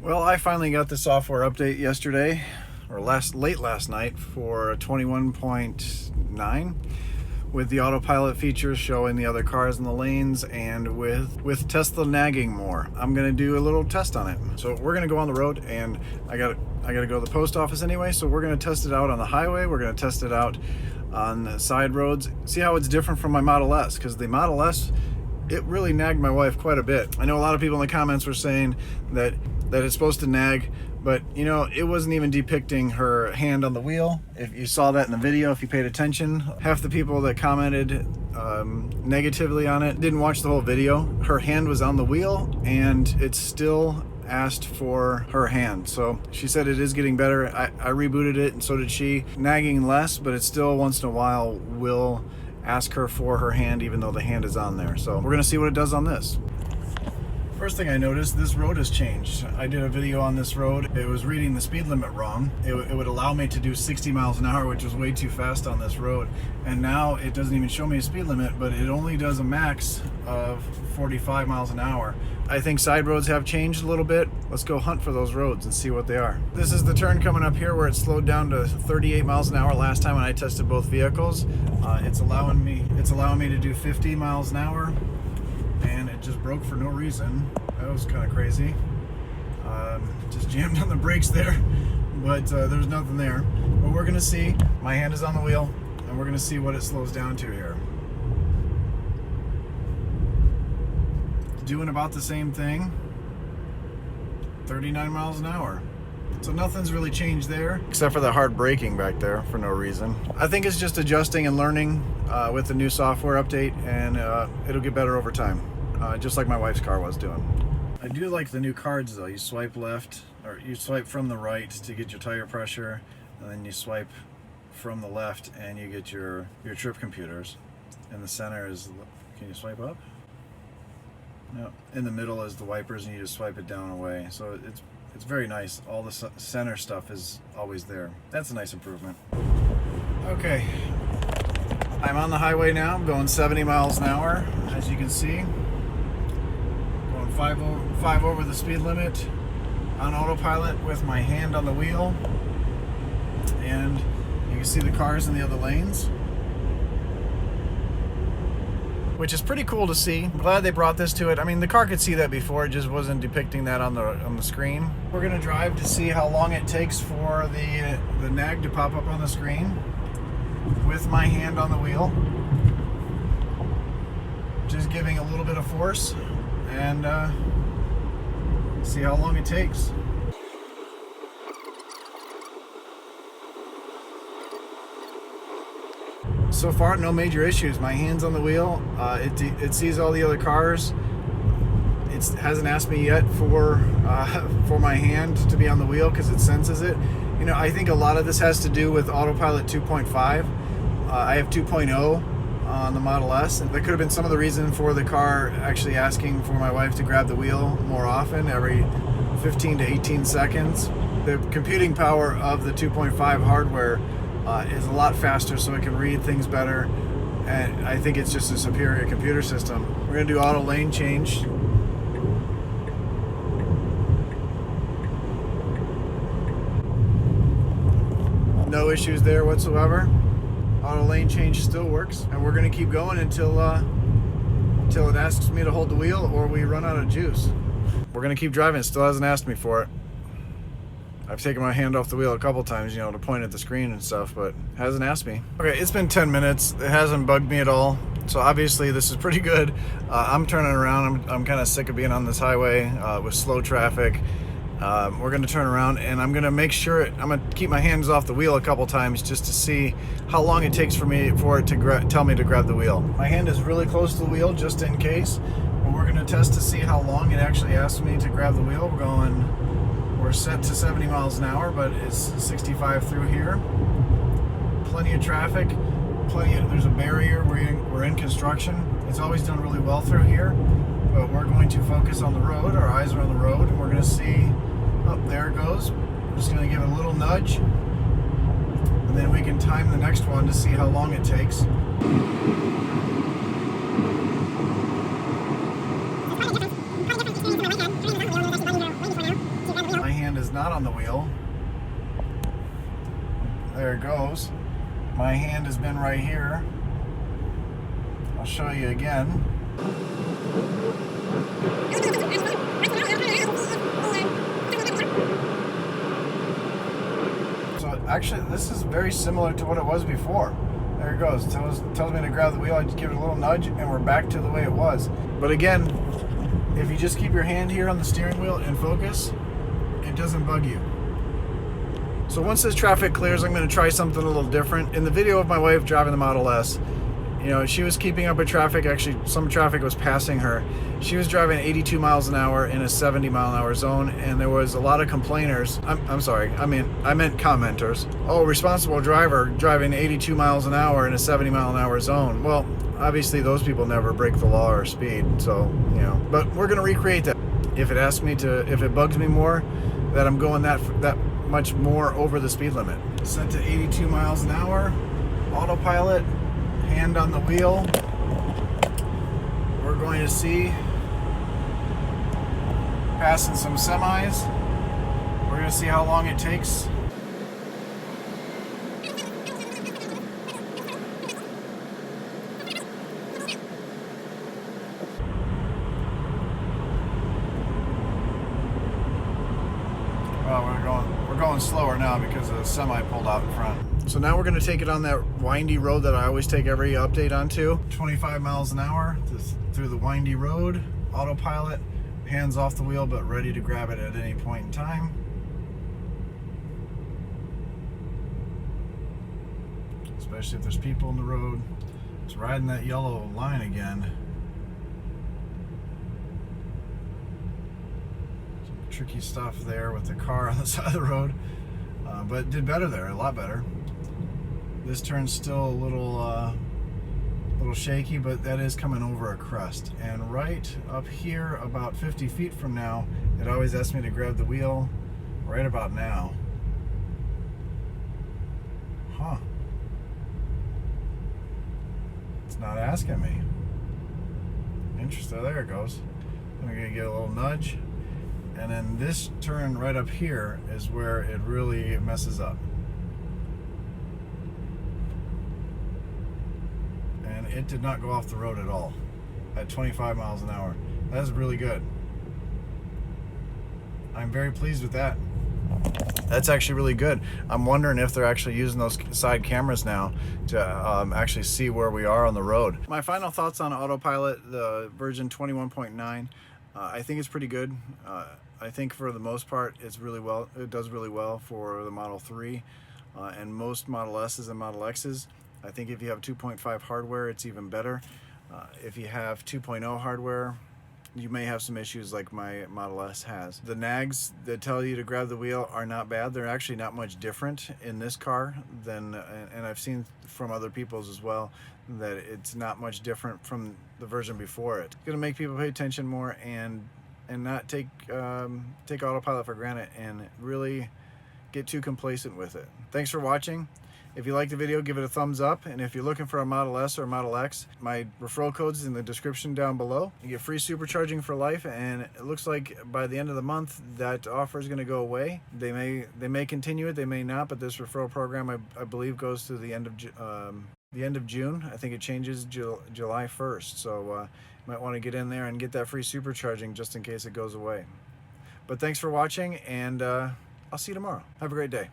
Well, I finally got the software update yesterday, or late last night for 21.9 with the autopilot features showing the other cars in the lanes and with Tesla nagging more. I'm gonna do a little test on it. So we're gonna go on the road, and I gotta go to the post office anyway, so we're gonna test it out on the highway. We're gonna test it out on the side roads, see how it's different from my Model S, because the Model S, it really nagged my wife quite a bit. I know a lot of people in the comments were saying that it's supposed to nag, but you know, it wasn't even depicting her hand on the wheel. If you saw that in the video, if you paid attention, half the people that commented negatively on it didn't watch the whole video. Her hand was on the wheel and it still asked for her hand. So she said it is getting better. I rebooted it and so did she. Nagging less, but it still once in a while will ask her for her hand even though the hand is on there. So we're gonna see what it does on this. First thing I noticed, this road has changed. I did a video on this road. It was reading the speed limit wrong. It would allow me to do 60 miles an hour, which was way too fast on this road. And now it doesn't even show me a speed limit, but it only does a max of 45 miles an hour. I think side roads have changed a little bit. Let's go hunt for those roads and see what they are. This is the turn coming up here where it slowed down to 38 miles an hour last time when I tested both vehicles. It's allowing me to do 50 miles an hour. And it just broke for no reason. That was kind of crazy. Just jammed on the brakes there, but there's nothing there. But we're gonna see. My hand is on the wheel, and we're gonna see what it slows down to here. Doing about the same thing. 39 miles an hour. So nothing's really changed there, except for the hard braking back there for no reason. I think it's just adjusting and learning with the new software update, and it'll get better over time, just like my wife's car was doing. I do like the new cards though. You swipe left, or you swipe from the right to get your tire pressure, and then you swipe from the left and you get your trip computers. In the center is, can you swipe up? No. In the middle is the wipers, and you just swipe it down away. So it's very nice. All the center stuff is always there. That's a nice improvement. Okay, I'm on the highway now. I'm going 70 miles an hour, as you can see. Going 5 over the speed limit on autopilot with my hand on the wheel. And you can see the cars in the other lanes, which is pretty cool to see. I'm glad they brought this to it. I mean, the car could see that before, it just wasn't depicting that on the screen. We're gonna drive to see how long it takes for the nag to pop up on the screen with my hand on the wheel. Just giving a little bit of force and see how long it takes. So far, no major issues. My hand's on the wheel. It sees all the other cars. It hasn't asked me yet for my hand to be on the wheel because it senses it. You know, I think a lot of this has to do with Autopilot 2.5. I have 2.0 on the Model S, and that could have been some of the reason for the car actually asking for my wife to grab the wheel more often, every 15 to 18 seconds. The computing power of the 2.5 hardware is a lot faster, so it can read things better, and I think it's just a superior computer system. We're going to do auto lane change. No issues there whatsoever. Auto lane change still works, and we're going to keep going until it asks me to hold the wheel or we run out of juice. We're going to keep driving. It still hasn't asked me for it. I've taken my hand off the wheel a couple times, you know, to point at the screen and stuff, but hasn't asked me. Okay, it's been 10 minutes. It hasn't bugged me at all. So obviously this is pretty good. I'm turning around. I'm kind of sick of being on this highway with slow traffic. We're going to turn around, and I'm going to make sure I'm going to keep my hands off the wheel a couple times just to see how long it takes for it to tell me to grab the wheel. My hand is really close to the wheel just in case, but we're going to test to see how long it actually asks me to grab the wheel. We're set to 70 miles an hour, but it's 65 through here. Plenty of traffic. There's a barrier. We're in construction. It's always done really well through here, but we're going to focus on the road. Our eyes are on the road, and we're going to see. Oh, there it goes. I'm just going to give it a little nudge, and then we can time the next one to see how long it takes. not on the wheel. There it goes. My hand has been right here. I'll show you again. So actually, this is very similar to what it was before. There it goes. It tells me to grab the wheel. I just give it a little nudge, and we're back to the way it was. But again, if you just keep your hand here on the steering wheel and focus, it doesn't bug you. So once this traffic clears, I'm going to try something a little different. In the video of my wife driving the Model S, you know, she was keeping up with traffic. Actually, some traffic was passing her. She was driving 82 miles an hour in a 70 mile an hour zone, and there was a lot of complainers. I'm sorry, I meant commenters. Oh, responsible driver driving 82 miles an hour in a 70 mile an hour zone. Well, obviously those people never break the law or speed, so, you know, but we're going to recreate that. If it asks me to, if it bugs me more, that I'm going that much more over the speed limit. Set to 82 miles an hour, autopilot, hand on the wheel. We're going to see passing some semis. We're going to see how long it takes. Well, we're going slower now because the semi pulled out in front. So now we're going to take it on that windy road that I always take every update onto. 25 miles an hour through the windy road, autopilot, hands off the wheel but ready to grab it at any point in time. Especially if there's people in the road. It's riding that yellow line again. Some tricky stuff there with the car on the side of the road. But did better there, a lot better. This turn's still a little shaky, but that is coming over a crest. And right up here, about 50 feet from now, it always asks me to grab the wheel right about now. Huh. It's not asking me. Interesting. There it goes. I'm going to get a little nudge. And then this turn right up here is where it really messes up. And it did not go off the road at all at 25 miles an hour. That is really good. I'm very pleased with that. That's actually really good. I'm wondering if they're actually using those side cameras now to actually see where we are on the road. My final thoughts on Autopilot, the version 21.9. I think it's pretty good. I think for the most part, it does really well for the Model 3 and most Model S's and Model X's. I think if you have 2.5 hardware, it's even better. If you have 2.0 hardware, you may have some issues like my Model S has. The Nags that tell you to grab the wheel are not bad. They're actually not much different in this car than, and I've seen from other people's as well, that it's not much different from the version before it. It's gonna make people pay attention more and not take Autopilot for granted and really get too complacent with it. Thanks for watching. If you like the video, give it a thumbs up. And if you're looking for a Model S or Model X, my referral code's in the description down below. You get free supercharging for life, and it looks like by the end of the month, that offer is gonna go away. They may continue it, they may not, but this referral program, I believe, goes to the end of June. I think it changes July 1st. So you might wanna get in there and get that free supercharging just in case it goes away. But thanks for watching, and I'll see you tomorrow. Have a great day.